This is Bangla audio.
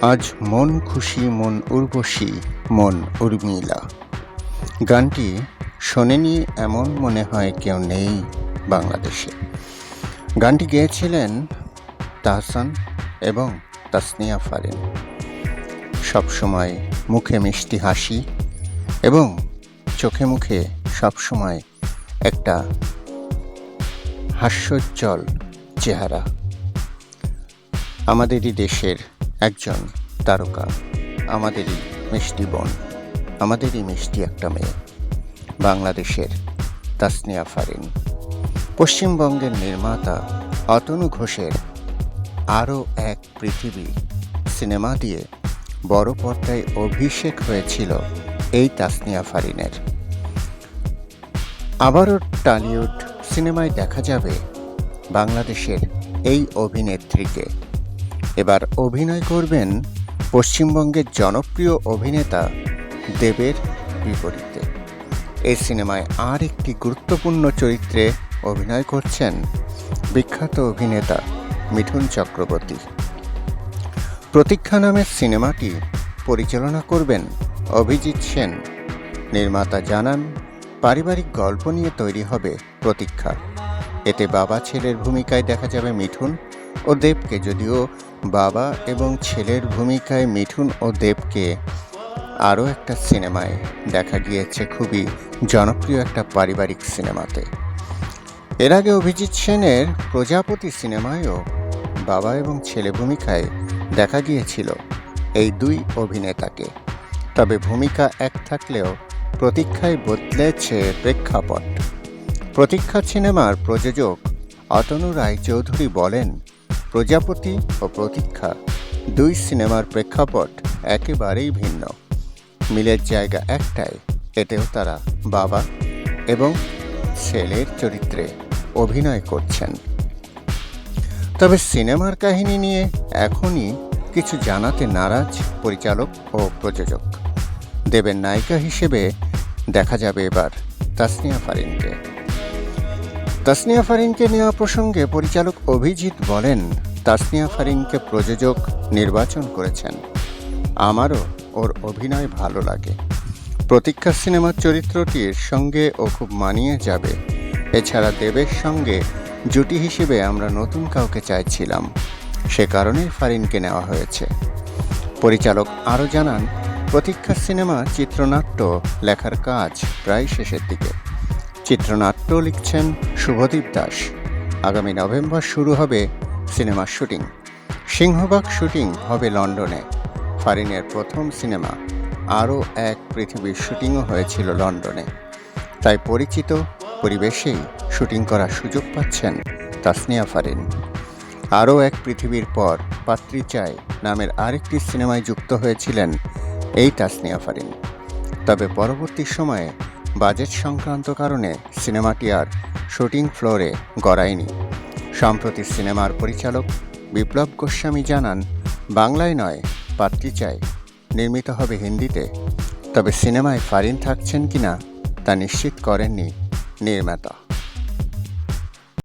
আজ মন খুশি মন উর্বশী মন উর্মিলা। গানটি শোনেনি এমন মনে হয় কেউ নেই বাংলাদেশে। গানটি গেয়েছিলেন তাহসান এবং তাসনিয়া ফারিন। সবসময় মুখে মিষ্টি হাসি এবং চোখে মুখে সবসময় একটা হাস্যোজ্জ্বল চেহারা। আমাদেরই দেশের একজন তারকা, আমাদেরই মিষ্টি বোন, আমাদেরই মিষ্টি একটা মেয়ে, বাংলাদেশের তাসনিয়া ফারিন। পশ্চিমবঙ্গের নির্মাতা অতনু ঘোষের আরও এক পৃথিবী সিনেমা দিয়ে বড় পর্দায় অভিষেক হয়েছিল এই তাসনিয়া ফারিনের। আবারও টলিউড সিনেমায় দেখা যাবে বাংলাদেশের এই অভিনেত্রীকে। এবার অভিনয় করবেন পশ্চিমবঙ্গের জনপ্রিয় অভিনেতা দেবের বিপরীতে। এই সিনেমায় আর একটি গুরুত্বপূর্ণ চরিত্রে অভিনয় করছেন বিখ্যাত অভিনেতা মিঠুন চক্রবর্তী। প্রতীক্ষা নামের সিনেমাটি পরিচালনা করবেন অভিজিৎ সেন। নির্মাতা জানান, পারিবারিক গল্প নিয়ে তৈরি হবে প্রতীক্ষা। এতে বাবা ছেলের ভূমিকায় দেখা যাবে মিঠুন ও দেবকে। যদিও বাবা এবং ছেলের ভূমিকায় মিঠুন ও দেবকে আরও একটা সিনেমায় দেখা গিয়েছে, খুবই জনপ্রিয় একটা পারিবারিক সিনেমাতে। এর আগে অভিজিৎ সেনের প্রজাপতি সিনেমায়ও বাবা এবং ছেলে ভূমিকায় দেখা গিয়েছিল এই দুই অভিনেতাকে। তবে ভূমিকা এক থাকলেও প্রতীক্ষায় বদলেছে প্রেক্ষাপট। প্রতীক্ষা সিনেমার প্রযোজক অতনু রায়চৌধুরী বলেন, প্রজাপতি ও প্রতীক্ষা দুই সিনেমার প্রেক্ষাপট একেবারেই ভিন্ন। মিলের জায়গা একটাই, এতেও তারা বাবা এবং ছেলের চরিত্রে অভিনয় করছেন। তবে সিনেমার কাহিনী নিয়ে এখনই কিছু জানাতে নারাজ পরিচালক ও প্রযোজক। দেবের নায়িকা হিসেবে দেখা যাবে এবার তাসনিয়া ফারিনকে। তাসনিয়া ফারিনকে নেওয়া প্রসঙ্গে পরিচালক অভিজিৎ বলেন, তাসনিয়া ফারিনকে প্রযোজক নির্বাচন করেছেন। আমারও ওর অভিনয় ভালো লাগে। প্রতীক্ষা সিনেমার চরিত্রটির সঙ্গে ও খুব মানিয়ে যাবে। এছাড়া দেবের সঙ্গে জুটি হিসেবে আমরা নতুন কাউকে চাইছিলাম, সে কারণেই ফারিনকে নেওয়া হয়েছে। পরিচালক আরও জানান, প্রতীক্ষা সিনেমা চিত্রনাট্য লেখার কাজ প্রায় শেষের দিকে। চিত্রনাট্য লিখছেন শুভদীপ দাস। আগামী নভেম্বর শুরু হবে সিনেমার শুটিং। সিংহভাগ শুটিং হবে লন্ডনে। ফারিনের প্রথম সিনেমা আরও এক পৃথিবীর শুটিংও হয়েছিল লন্ডনে। তাই পরিচিত পরিবেশেই শুটিং করার সুযোগ পাচ্ছেন তাসনিয়া ফারিন। আরও এক পৃথিবীর পর পাত্রী চাই নামের আরেকটি সিনেমায় যুক্ত হয়েছিলেন এই তাসনিয়া ফারিন। তবে পরবর্তী সময়ে বাজেট সংক্রান্ত কারণে সিনেমাটি আর শুটিং ফ্লোরে গড়ায়নি। সম্প্রতি সিনেমার পরিচালক বিপ্লব গোস্বামী জানান, বাংলায় নয়, পাত্রী চাই নির্মিত হবে হিন্দিতে। তবে সিনেমায় ফারিন থাকছেন কিনা তা নিশ্চিত করেননি নির্মাতা।